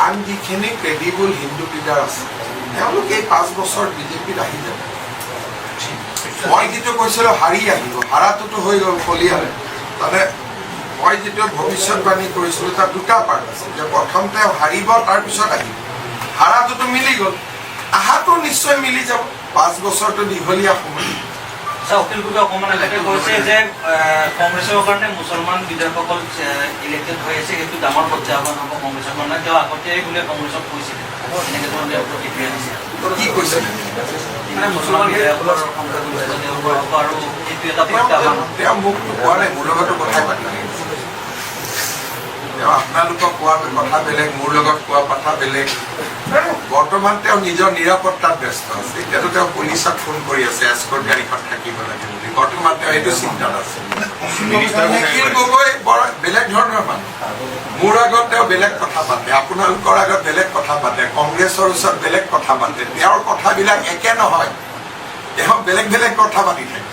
আন যিখিনি ক্ৰেডিবল হিন্দু লিডাৰ আছে তেওঁলোকে এই 5 বছৰ বিজেপিত আহি যাব। মই যিটো কৈছিলোঁ হাৰি আহিব, হাৰাটোতো হৈ গ'ল কলিয়ালে। মানে মই যিটো ভৱিষ্যতবাণী কৰিছিলোঁ তাৰ দুটা পাৰ্ট আছে, যে প্ৰথম তেওঁ হাৰিব, তাৰপিছত আহিব। হাৰাটোতো মিলি গ'ল, আহাটো নিশ্চয় মিলি যাব। 5 বছৰটো দীঘলীয়া সময়। অখিল গগৈ অকণমান আগতে কৈছে যে কংগ্ৰেছৰ কাৰণে মুছলমান বিধায়কসকল ইলেক্টেড হৈ আছে, সেইটো ডাঙৰ প্ৰত্যাহ্বান হ'ব কংগ্ৰেছৰ কাৰণে। তেওঁ আগতেই বোলে কংগ্ৰেছক কৈছিলে, এনেকৈ ধৰণে প্ৰতিক্ৰিয়া দিছে। কি কৈছে? মুছলমান বিধায়কসকলৰ সংখ্যা গৈছে তেওঁলোকৰ আৰু এইটো এটা প্ৰত্যাহ্বান। তেওঁ মোকতো কোৱা নাই, মোৰ লগতো কথাই পাতি নাই। তেওঁ আপোনালোকক কোৱা কথা বেলেগ, মোৰ লগত কোৱা কথা বেলেগ। বৰ্তমান তেওঁ নিজৰ নিৰাপত্তাত ব্যস্ত আছে। এতিয়াতো তেওঁ পুলিচক ফোন কৰি আছে এস্কৰ্ট গাড়ীখন থাকিব লাগে বুলি। বৰ্তমান তেওঁ এইটো চিন্তাত আছে। অখিল গগৈ বৰ বেলেগ ধৰণৰ মানুহ। মোৰ আগত তেওঁ বেলেগ কথা পাতে, আপোনালোকৰ আগত বেলেগ কথা পাতে, কংগ্ৰেছৰ ওচৰত বেলেগ কথা পাতে। তেওঁৰ কথাবিলাক একে নহয়, তেওঁ বেলেগ বেলেগ কথা পাতি থাকে।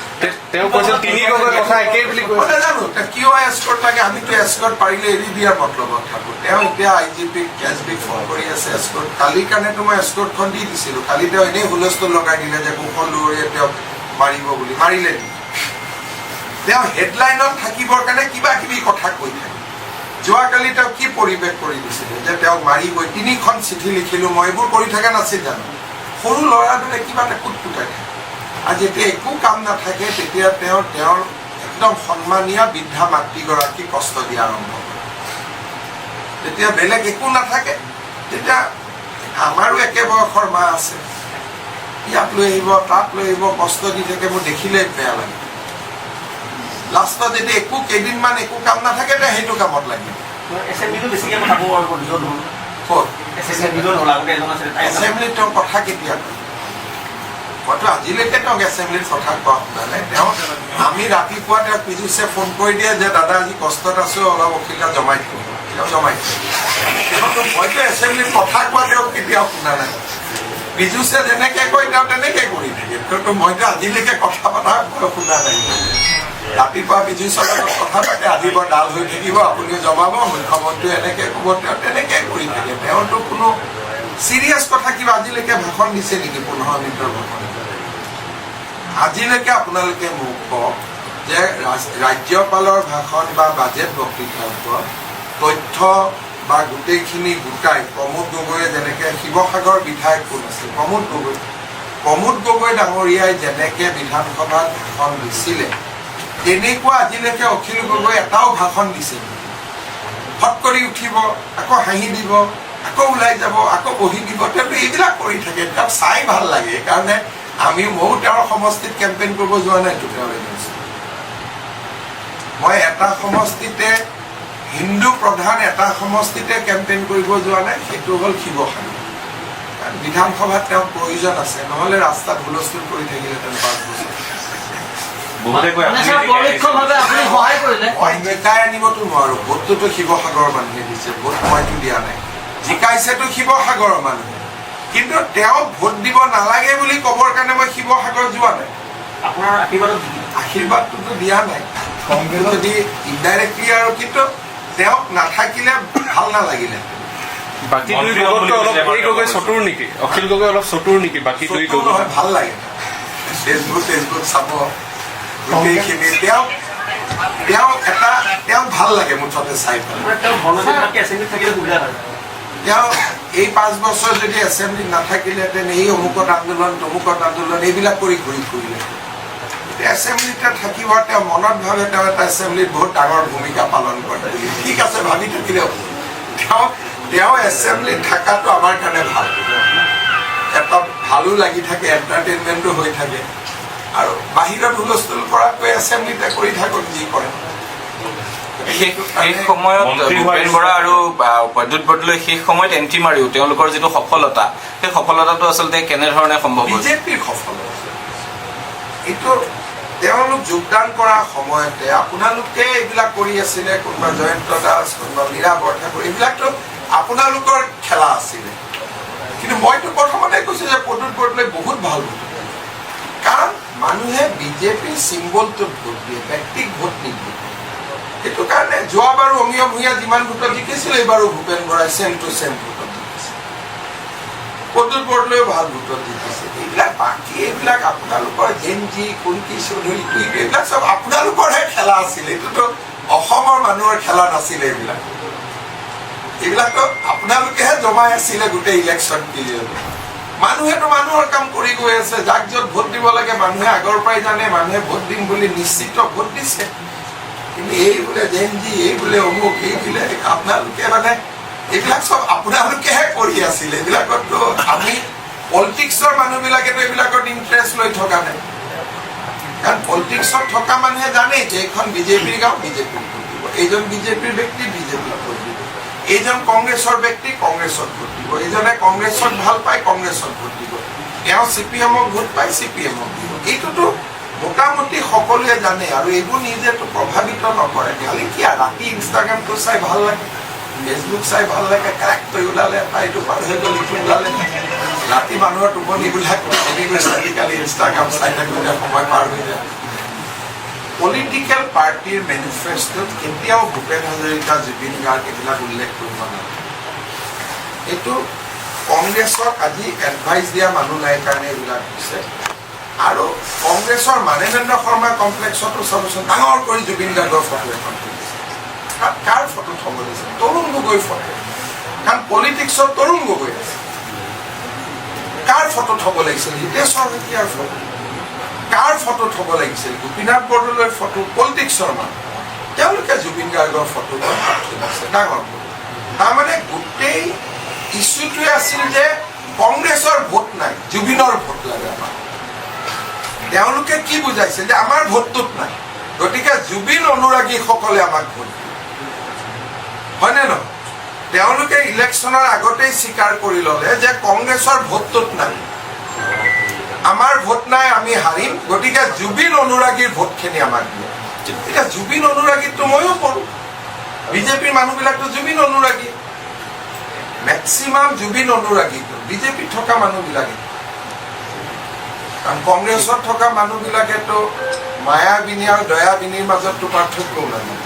তেওঁ কৈছে তিনি গগৈৰ কথা একেই বুলি কৈছে। নাজানো কিয় এস্কৰ্ট লাগে, আমিতো এস্কৰ্ট পাৰিলে এৰি দিয়াৰ মতলবত থাকো। তেওঁ এতিয়া IGPক কেছবিক ফোন কৰি আছে এস্কৰ্ট। কালিৰ কাৰণেতো মই এস্কৰ্টখন দি দিছিলোঁ। কালি তেওঁ এনেই হুলস্থুল লগাই দিলে যে কুশল দুৱৰীয়ে তেওঁক মাৰিব বুলি, মাৰিলে নেকি? তেওঁ হেডলাইনত থাকিবৰ কাৰণে কিবা কিবি কথা কৈ থাকে। যোৱাকালি তেওঁ কি পৰিৱেশ কৰি দিছিলে যে তেওঁক মাৰিবই, 3খন চিঠি লিখিলোঁ মই, এইবোৰ কৰি থকা নাছিল জানো? সৰু ল'ৰাটোৱে কিবা এটা কুটকুটাই থাকে। আৰু যেতিয়া একো কাম নাথাকে তেতিয়া তেওঁ তেওঁৰ একদম সন্মানীয় বৃদ্ধা মাতৃগৰাকী কষ্ট দিয়া আৰম্ভ কৰে। তেতিয়া বেলেগ একো নাথাকে, তেতিয়া আমাৰো একে বয়সৰ মা আছে, ইয়াত লৈ আহিব তাত লৈ আহিব, কষ্ট দি থাকে। মোৰ দেখিলেই বেয়া লাগে। লাষ্টত যেতিয়া একো কেইদিনমান একো কাম নাথাকে তেতিয়া সেইটো কামত লাগিব। এছেম্বলিত তেওঁ কথা কেতিয়া কয়? মইতো আজিলৈকে তেওঁক এছেম্বলিত কথা কোৱা শুনা নাই। তেওঁ আমি ৰাতিপুৱা তেওঁক পীযুষে ফোন কৰি দিয়ে যে দাদা আজি কষ্টত আছো, অলপ অখিলতা জমাই থব। তেওঁ জমাই থব। মইতো এছেম্বলিত কথা কোৱা তেওঁক কেতিয়াও শুনা নাই। পীযুষে যেনেকে কয় তেওঁ তেনেকে কৰি থাকে। কিন্তু মইতো আজিলৈকে কথা পতা শুনা নাই। ৰাতিপুৱা পীযুষৰ লগত কথা পাতে, আজিৰ ডাল হৈ থাকিব, আপুনিও জমাব, মুখ্যমন্ত্ৰী এনেকে ক'ব, তেওঁ তেনেকে কৰি থাকে। তেওঁতো কোনো চিৰিয়াছ কথা কিবা আজিলৈকে ভাষণ দিছে নেকি? 15 মিনিটৰ ভাষণ আজিলৈকে আপোনালোকে মোক কওক যে ৰাজ্যপালৰ ভাষণ বা বাজেট বক্তৃতাৰ ওপৰত তথ্য বা গোটেইখিনি গোটাই প্ৰমোদ গগৈয়ে যেনেকে শিৱসাগৰ বিধায়ক কোন আছিল প্ৰমোদ গগৈ ডাঙৰীয়াই যেনেকে বিধানসভাত ভাষণ দিছিলে তেনেকুৱা আজিলৈকে অখিল গগৈ এটাও ভাষণ দিছিল? ফট কৰি উঠিব, আকৌ হাঁহি দিব, আকৌ ওলাই যাব, আকৌ বহি দিব। তেওঁ এইবিলাক কৰি থাকে। তেওঁক চাই ভাল লাগে। সেইকাৰণে ময়ো তেওঁৰ সমষ্টিত কেম্পেইন কৰিব যোৱা নাইতো। তেওঁ মই এটা সমষ্টিতে হিন্দু প্ৰধান এটা সমষ্টিতে কেম্পেইন কৰিব যোৱা নাই, সেইটো হ'ল শিৱসাগৰ। বিধানসভাত তেওঁক প্ৰয়োজন আছে, নহ'লে ৰাস্তাত হুলস্থুল কৰি থাকিলেহেঁতেন 5 বছৰ। জিকাই আনিবতো নোৱাৰো। ভোটটোতো শিৱসাগৰৰ মানুহে দিছে, ভোট মইতো দিয়া নাই। জিকাইছেতো শিৱসাগৰৰ মানুহে, কিন্তু তেওঁক ভোট দিব নালাগে বুলি ক'বৰ কাৰণে মই শিৱসাগৰ যোৱা নাই। আপোনাৰ আশীৰ্বাদটোতো দিয়া নাই যদি ইনডাইৰেক্টলি, আৰু কিন্তু তেওঁক নাথাকিলে ভাল নালাগিলে। বাকী দুই গগৈতকৈ অলপ গগৈ চতুৰ নেকি? অখিল গগৈ অলপ চতুৰ নেকি? বাকী দুই গগৈ ভাল লাগে। ফেচবুক চাব গোটেইখিনি তেওঁ ভাল লাগে মুঠতে চাই পেলাই। তেওঁ এই 5 বছৰ যদি এছেম্বলিত নাথাকিলেহেঁতেন, এই অমুকত আন্দোলন তমুকত আন্দোলন এইবিলাক কৰি ঘূৰি ফুৰিলে। এতিয়া এছেম্বলিতে থাকিব, তেওঁ মনত ভাবে তেওঁ এটা এছেম্বলিত বহুত ডাঙৰ ভূমিকা পালন কৰে বুলি। ঠিক আছে, ভাবি থাকিলেও তেওঁ এছেম্বলিত থকাটো আমাৰ কাৰণে ভাল। এটা ভালো লাগি থাকে, এণ্টাৰটেইনমেণ্টো হৈ থাকে, আৰু বাহিৰত হুলস্থুল কৰাতকৈ এছেম্বলিতে কৰি থাকক যি কৰে। সেই সময়ত ভূপেন বৰা আৰু প্ৰদ্যুৎ বৰদলৈ সেই সময়ত এণ্ট্ৰি মাৰিও তেওঁলোকৰ যিটো সফলতা, সেই সফলতাটো আচলতে কেনেধৰণে সম্ভৱ? বিজেপিৰ সফলতা এইটো। তেওঁলোক যোগদান কৰাৰ সময়তে আপোনালোকে এইবিলাক কৰি আছিলে, কোনোবা জয়ন্ত দাস, কোনোবা মীৰা বৰঠাকুৰ, এইবিলাকতো আপোনালোকৰ খেলা আছিলে। কিন্তু মইতো প্ৰথমতে কৈছো যে প্ৰদ্যুৎ বৰদলৈ বহুত ভাল ভোট, কাৰণ মানুহে বিজেপিৰ চিম্বলটোত ভোট দিয়ে, ব্যক্তিক ভোট নিদিয়ে। সেইটো কাৰণে যোৱাবাৰো অমিয় ভূঞা যিমান ভোটত জিকিছিল, এইবাৰো ভূপেন বৰাই চেম টু চেম ভোটত। প্ৰদ্যুৎ বৰদলৈও ভাল ভোটত জিকিছে এইবিলাক বাকী এইবিলাক আপোনালোকৰ জেনজি কুন্তি চৌধুৰী এইবিলাক চব আপোনালোকৰহে খেলা আছিল এইটোতো অসমৰ মানুহৰ খেলা নাছিলে এইবিলাকতো আপোনালোকেহে জমাই আছিলে গোটেই ইলেকশ্যন পিৰিয়ড মানুহেতো মানুহৰ কাম কৰি গৈ আছে যাক য'ত ভোট দিব লাগে মানুহে আগৰ পৰাই জানে মানুহে ভোট দিম বুলি নিশ্চিত ভোট দিছে কিন্তু এই বোলে জেনজি এই বোলে অমুক এই বোলে আপোনালোকে মানে এইবিলাক চব আপোনালোকেহে কৰি আছিলে এইবিলাকতো আমি পলিটিক্সৰ মানুহবিলাকেতো এইবিলাকত ইণ্টাৰেষ্ট লৈ থকা নাই কাৰণ পলিটিক্সত থকা মানুহে জানে যে এইখন বিজেপিৰ গাঁও বিজেপিৰ ভোট দিব এইজন বিজেপিৰ ব্যক্তি বিজেপিক ভোট দিব এইজন কংগ্ৰেছৰ ব্যক্তি কংগ্ৰেছত ভোট দিব এইজনে কংগ্ৰেছত ভাল পায় কংগ্ৰেছত ভোট দিব তেওঁ CPM-ক ভোট পায় CPM-ক দিব এইটোতো মোটামুটি সকলোৱে জানে আৰু এইবোৰ নিজেতো প্ৰভাৱিত নকৰে খালি কি ৰাতি ইনষ্টাগ্ৰামটো চাই ভাল লাগে ফেচবুক চাই ভাল লাগে কাৰেক্টকৈ ওলালে এইটো পাৰ হৈ গ'ল ইটো ওলালে ৰাতি মানুহৰ টোপনিবিলাক আজিকালি ইনষ্টাগ্ৰাম চাই থাকোঁতে সময় পাৰ হৈ যায় পলিটিকেল পাৰ্টিৰ মেনিফেষ্টোত কেতিয়াও ভূপেন হাজৰিকা জুবিন গাৰ্গ এইবিলাক উল্লেখ কৰিব নোৱাৰে এইটো কংগ্ৰেছক আজি এডভাইচ দিয়া মানুহ নাই কাৰণে এইবিলাক হৈছে আৰু কংগ্ৰেছৰ মানৱেন্দ্ৰ শৰ্মা কমপ্লেক্সতো চাবচোন ডাঙৰ কৰি জুবিন গাৰ্গৰ ফটো এখন তুলিছে কাৰ ফটো থব দিছে তৰুণ গগৈ ফটো কাৰণ পলিটিক্সত তৰুণ গগৈ আছে কাৰ ফটো থব লাগিছিল হিতেশ্বৰ শইকীয়াৰ ফটো কাৰ ফটো থব লাগিছিল গোপীনাথ বৰদলৈৰ ফটো পলিটিক্সৰ মানুহ তেওঁলোকে জুবিন গাৰ্গৰ ফটো তুলিছে ডাঙৰ কৰি তাৰমানে গোটেই ইছ্যুটোৱে আছিল যে কংগ্ৰেছৰ ভোট নাই জুবিনৰ ভোট লাগে আমাক তেওঁলোকে কি বুজাইছে যে আমাৰ ভোটটোত নাই গতিকে জুবিন অনুৰাগীসকলে আমাক ভোট হয়নে নহয় তেওঁলোকে ইলেকশ্যনৰ আগতেই স্বীকাৰ কৰি ল'লে যে কংগ্ৰেছৰ ভোটটোত নাই আমাৰ ভোট নাই আমি হাৰিম গতিকে জুবিন অনুৰাগীৰ ভোটখিনি আমাক দিয়ে এতিয়া জুবিন অনুৰাগীতো ময়ো কৰোঁ বিজেপিৰ মানুহবিলাকতো জুবিন অনুৰাগী মেক্সিমাম জুবিন অনুৰাগী বিজেপিত থকা মানুহবিলাকে কাৰণ কংগ্ৰেছত থকা মানুহবিলাকেতো মায়াবিনী আৰু দয়াবিনীৰ মাজততো পাৰ্থক্য নাজানে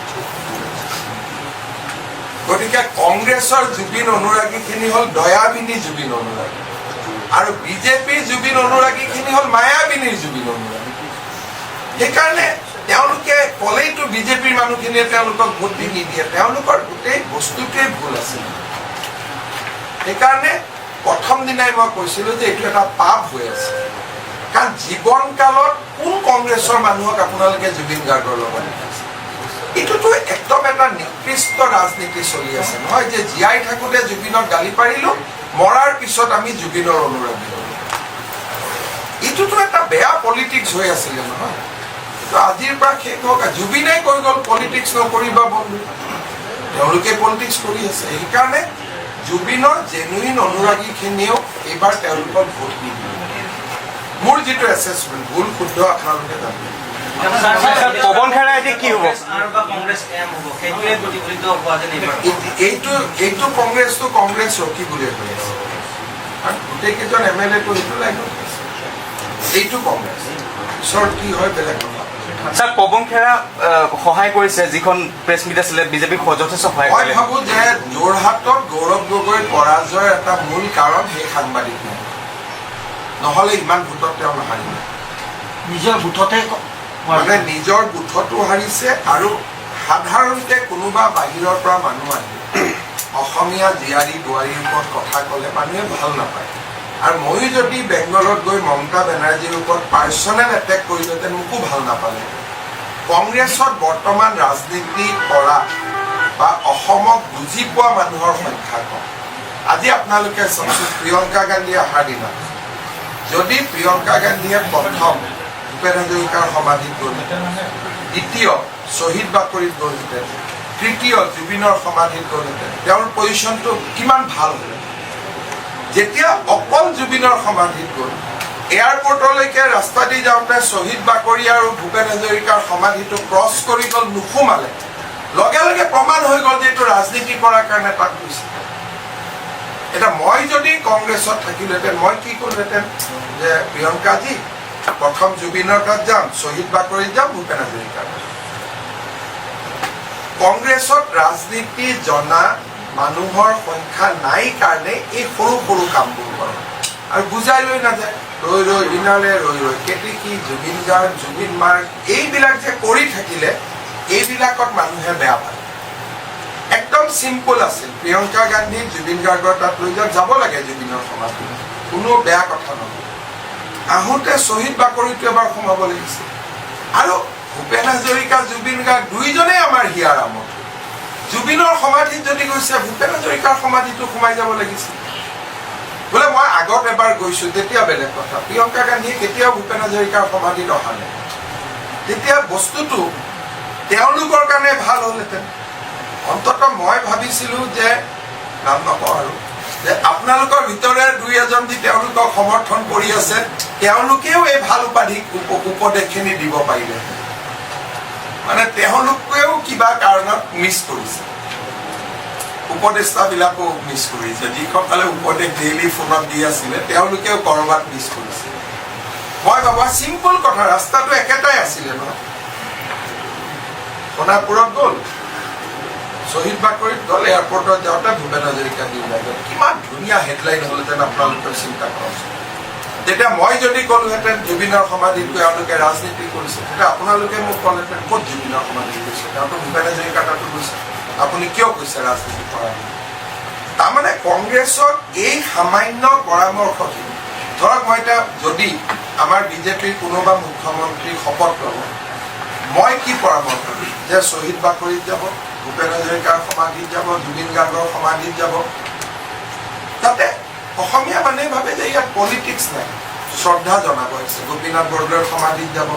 গতিকে কংগ্ৰেছৰ জুবিন অনুৰাগীখিনি হ'ল দয়াবিনী জুবিন অনুৰাগী আৰু বিজেপিৰ জুবিন অনুৰাগীখিনি হ'ল মায়াবিনীৰ জুবিন অনুৰাগী সেইকাৰণে তেওঁলোকে ক'লেইতো বিজেপিৰ মানুহখিনিয়ে তেওঁলোকক ভোট দি নিদিয়ে তেওঁলোকৰ গোটেই বস্তুটোৱে ভুল আছিল সেইকাৰণে প্ৰথম দিনাই মই কৈছিলোঁ যে এইটো এটা পাপ হৈ আছে কাৰণ জীৱনকালত কোন কংগ্ৰেছৰ মানুহক আপোনালোকে জুবিন গাৰ্গৰ লগত দেখিছে এইটোতো একদম এটা নিকৃষ্ট ৰাজনীতি চলি আছে নহয় যে জীয়াই থাকোঁতে জুবিনক গালি পাৰিলোঁ মৰাৰ পিছত আমি জুবিনৰ অনুৰাগী হ'লোঁ এইটোতো এটা বেয়া পলিটিক্স হৈ আছিলে নহয় আজিৰ পৰা শেষ হওক জুবিনে কৈ গ'ল পলিটিক্স নকৰিবা বন্ধু তেওঁলোকে পলিটিক্স কৰি আছে সেইকাৰণে জুবিনৰ জেনুইন অনুৰাগীখিনিয়েও এইবাৰ তেওঁলোকক ভোট নিদিয়ে মোৰ যিটো এছেছমেণ্ট ভুল শুদ্ধ আপোনালোকে জানে পৱন খেৰাই এতিয়া কি হ'ব এইটো কংগ্ৰেছটো কংগ্ৰেছ ৰখি বুলি হৈ আছে কাৰণ গোটেইকেইজন MLA-টো সেইটো লাইনত আছে এইটো কংগ্ৰেছ পিছত কি হয় বেলেগ কথা স্যাৰ পৱন খেৰা সহায় কৰিছে যিখন প্ৰেছ মিট আছিলে বিজেপিক যথেষ্ট সহায় মই ভাবোঁ যে যোৰহাটত গৌৰৱ গগৈৰ পৰাজয়ৰ এটা মূল কাৰণ সেই সাংবাদিক নহ'লে ইমান ভোটত তেওঁ নাহাৰিব নিজৰ ভোটতে মানে নিজৰ বুথতো হাৰিছে আৰু সাধাৰণতে কোনোবা বাহিৰৰ পৰা মানুহ আহি অসমীয়া জীয়াৰী বোৱাৰীৰ ওপৰত কথা ক'লে মানুহে ভাল নাপায় আৰু ময়ো যদি বেংগলত গৈ মমতা বেনাৰ্জীৰ ওপৰত পাৰ্চনেল এটেক কৰিলোহেঁতেন মোকো ভাল নাপালে কংগ্ৰেছত বৰ্তমান ৰাজনীতি কৰা বা অসমক বুজি পোৱা মানুহৰ সংখ্যা কম আজি আপোনালোকে চাওকচোন প্ৰিয়ংকা গান্ধী অহাৰ দিনা যদি প্ৰিয়ংকা গান্ধীয়ে প্ৰথম ভূপেন হাজৰিকাৰ সমাধিত গ'লহেঁতেন দ্বিতীয় শ্বহীদ বাকৰিত গ'লহেঁতেন তৃতীয় জুবিনৰ সমাধিত গ'লহেঁতেন তেওঁৰ পজিশ্যনটো কিমান ভাল হ'ল যেতিয়া অকল জুবিনৰ সমাধিত গ'ল এয়াৰপৰ্টলৈকে ৰাস্তা দি যাওঁতে শ্বহীদ বাকৰি আৰু ভূপেন হাজৰিকাৰ সমাধিটো ক্ৰছ কৰি গ'ল নোসোমালে লগে লগে প্ৰমাণ হৈ গ'ল যে এইটো ৰাজনীতি কৰাৰ কাৰণে তাক গৈছে এতিয়া মই যদি কংগ্ৰেছত থাকিলোহেঁতেন মই কি কৰিলোহেঁতেন যে প্ৰিয়ংকাজী প্ৰথম জুবিনৰ তাত যাম শ্বহীদ বাকৰিত যাম ভূপেন হাজৰিকাৰ কংগ্ৰেছত ৰাজনীতি জনা মানুহৰ সংখ্যা নাই কাৰণে এই সৰু সৰু কামবোৰ কৰে আৰু বুজাই লৈ নাযায় ৰৈ দিনালে ৰৈ কেতেকী জুবিন গাৰ্গ জুবিন মাৰ্গ এইবিলাক যে কৰি থাকিলে এইবিলাকত মানুহে বেয়া পায় একদম চিম্পল আছিল প্ৰিয়ংকা গান্ধী জুবিন গাৰ্গৰ তাত লৈ যাব লাগে জুবিনৰ সমাধি কোনো বেয়া কথা নহয় আহোঁতে শ্বহীদ বাকৰিটো এবাৰ সোমাব লাগিছিল আৰু ভূপেন হাজৰিকা জুবিন গাৰ্গ দুইজনেই আমাৰ হিয়াৰ আমত জুবিনৰ সমাধিত যদি গৈছে ভূপেন হাজৰিকাৰ সমাধিটো সোমাই যাব লাগিছিল বোলে মই আগত এবাৰ গৈছো তেতিয়া বেলেগ কথা প্ৰিয়ংকা গান্ধীয়ে কেতিয়াও ভূপেন হাজৰিকাৰ সমাধিত অহা নাই তেতিয়া বস্তুটো তেওঁলোকৰ কাৰণে ভাল হ'লহেঁতেন অন্তত মই ভাবিছিলো যে নাম নকওঁ আৰু যে আপোনালোকৰ ভিতৰে দুই এজন যি তেওঁলোকক সমৰ্থন কৰি আছে তেওঁলোকেও এই ভাল উপাধি উপদেশখিনি দিব পাৰিলে মানে তেওঁলোকেও কিবা কাৰণত মিছ কৰিছে উপদেষ্টাবিলাকো মিছ কৰিছে যিসকলে উপদেশ ডেইলি ফোনত দি আছিলে তেওঁলোকেও কৰবাত মিছ কৰিছে মই ভাবা চিম্পল কথা ৰাস্তাটো একেটাই আছিলে ন সোণাপুৰত গ'ল শ্বহীদ বাকৰিত গ'ল এয়াৰপৰ্টত যাওঁতে ভূপেন হাজৰিকা দিন কিমান ধুনীয়া হেডলাইন হ'লহেঁতেন আপোনালোকে চিন্তা কৰকচোন তেতিয়া মই যদি ক'লোহেঁতেন জুবিনৰ সমাধিত গৈ এওঁলোকে ৰাজনীতি কৰিছে তেতিয়া আপোনালোকে মোক ক'লেহেঁতেন ক'ত জুবিনৰ সমাধিত গৈছে তেওঁতো ভূপেন হাজৰিকা তাতো গৈছে আপুনি কিয় কৈছে ৰাজনীতি কৰা তাৰমানে কংগ্ৰেছক এই সামান্য পৰামৰ্শখিনি ধৰক মই এতিয়া যদি আমাৰ বিজেপিৰ কোনোবা মুখ্যমন্ত্ৰী শপত ল'ব মই কি পৰামৰ্শ দিম যে শ্বহীদ বাকৰিত যাব ভূপেন হাজৰিকাৰ সমাধিত যাব জুবিন গাৰ্গৰ সমাধিত যাব তাতে অসমীয়া মানুহে ভাবে যে ইয়াত পলিটিক্স নাই শ্ৰদ্ধা জনাব হৈছে গোপীনাথ বৰদলৈৰ সমাধিত যাব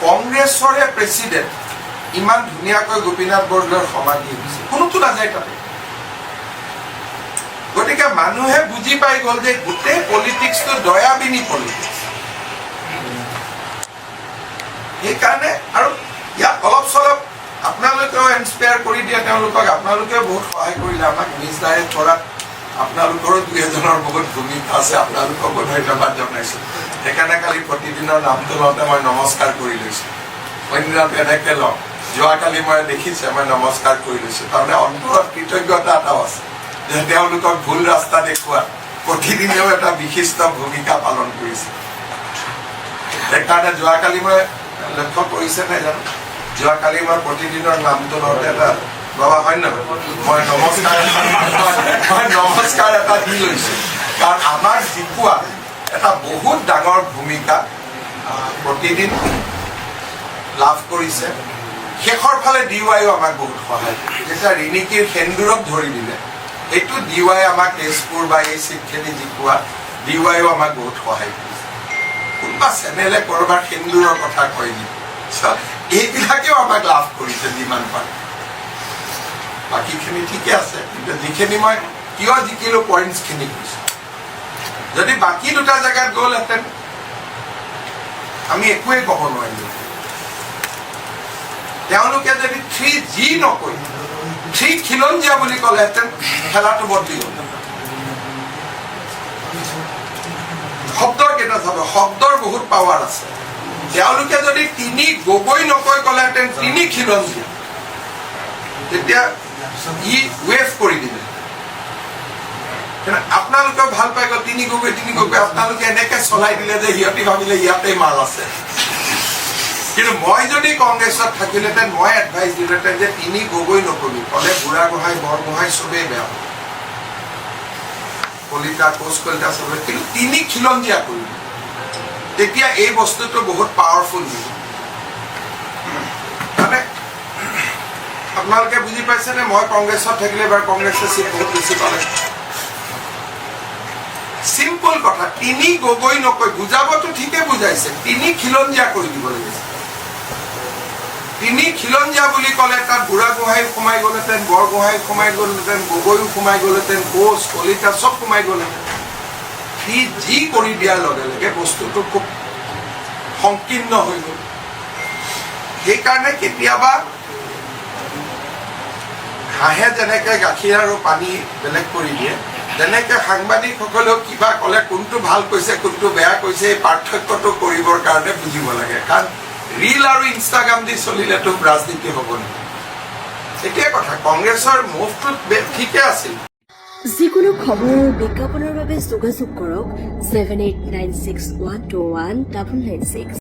কংগ্ৰেছৰে প্ৰেচিডেণ্ট ইমান ধুনীয়াকৈ গোপীনাথ বৰদলৈৰ সমাধি হৈছে কোনোতো নাযায় তাতে গতিকে মানুহে বুজি পাই গ'ল যে গোটেই পলিটিক্সটো দয়াবিনী পলিটিক্স সেইকাৰণে আৰু ইয়াত অলপ চলপ আপোনালোকেও ইনস্পায়াৰ কৰি দিয়ে তেওঁলোকক আপোনালোকেও বহুত সহায় কৰিলে আমাক নিজ ডাইৰেক্ট কৰাত আপোনালোকৰো দুই এজনৰ বহুত ভূমিকা আছে আপোনালোককো ধন্যবাদ জনাইছোঁ সেইকাৰণে কালি প্ৰতিদিনৰ নামটো লওঁতে মই নমস্কাৰ কৰি লৈছোঁ অন্যদিনত এনেকৈ লওঁ যোৱাকালি মই দেখিছে মই নমস্কাৰ কৰি লৈছোঁ তাৰমানে অন্তৰত কৃতজ্ঞতা এটাও আছে যে তেওঁলোকক ভুল ৰাস্তা দেখুওৱা প্ৰতিদিনেও এটা বিশিষ্ট ভূমিকা পালন কৰিছে সেইকাৰণে যোৱাকালি মই লক্ষ্য কৰিছে নাই জানো যোৱাকালি মই প্ৰতিদিনৰ নামটো লওঁতে এটা বাবা হয় নহয় মই নমস্কাৰ এটা দি লৈছোঁ কাৰণ আমাৰ জিকোৱা এটা বহুত ডাঙৰ ভূমিকা প্ৰতিদিন লাভ কৰিছে শেষৰ ফালে DYও আমাক বহুত সহায় কৰিছে যেতিয়া ৰিণিকীৰ সেন্দুৰক ধৰি দিলে এইটো DY আমাক তেজপুৰ বা এই চিটখিনি জিকোৱা DYও আমাক বহুত সহায় কৰিছে কোনোবা চেনেলে কৰবাৰ সেন্দুৰৰ কথা কৈ দিয়ে এইবিলাকেও আমাক লাভ কৰিছে যিমান পাৰে বাকীখিনি ঠিকে আছে কিন্তু যিখিনি মই কিয় জিকিলো পইণ্টছখিনি কৈছোঁ যদি বাকী দুটা জেগাত গ'লহেঁতেন আমি একোৱেই ক'ব নোৱাৰিলোঁ তেওঁলোকে যদি 3G নকৈ 3 খিলঞ্জীয়া বুলি ক'লেহেঁতেন খেলাটো বদলি হ'ল শব্দৰ কেইটা চাব শব্দৰ বহুত পাৱাৰ আছে তেওঁলোকে যদি 3 গগৈ নকৈ ক'লেহেঁতেন 3 খিলঞ্জীয়া তেতিয়া ই ৱেভ কৰি দিলে আপোনালোকে ভাল পাই গ'ল 3 গগৈ আপোনালোকে এনেকে চলাই দিলে যে সিহঁতি ভাবিলে ইয়াতে মাল আছে কিন্তু মই যদি কংগ্ৰেছত থাকিলেহেঁতেন মই এডভাইচ দিলোহেঁতেন যে 3 গগৈ নকবি ক'লে বুঢ়াগোহাঁই বৰগোহাঁই চবেই বেয়া কলিতা কোচ কলিতা চবেই কিন্তু 3 খিলঞ্জীয়া কৰিবি তেতিয়া এই বস্তুটো বহুত পাৱাৰফুল হ'ব মানে আপোনালোকে বুজি পাইছেনে মই কংগ্ৰেছত থাকিলে এবাৰ কংগ্ৰেছে চিট বহুত বেছি পালে চিম্পল কথা 3 গগৈ নকৈ বুজাবতো ঠিকে বুজাইছে 3 খিলঞ্জীয়া কৰি দিব লাগিছে 3 খিলঞ্জীয়া বুলি ক'লে তাত বুঢ়াগোহাঁই সোমাই গ'লহেঁতেন বৰগোহাঁই সোমাই গ'লহেঁতেন গগৈও সোমাই গ'লহেঁতেন কোচ কলিতা চব সোমাই গ'লহেঁতেন সি যি কৰি দিয়াৰ লগে লগে বস্তুটো খুব সংকীৰ্ণ হৈ গ'ল সেইকাৰণে কেতিয়াবা হাঁহে যেনেকে গাখীৰ আৰু পানী বেলেগ কৰি দিয়ে যেনেকে সাংবাদিকসকলেও কিবা ক'লে কোনটো ভাল কৈছে কোনটো বেয়া কৈছে এই পাৰ্থক্যটো কৰিবৰ কাৰণে বুজিব লাগে কাৰণ ৰীল আৰু ইনষ্টাগ্ৰাম দি চলিলেতো ৰাজনীতি হ'ব নেকি একেই কথা কংগ্ৰেছৰ মুভটো ঠিকে আছিল যিকোনো খবৰ আৰু বিজ্ঞাপনৰ বাবে যোগাযোগ কৰক 7896121996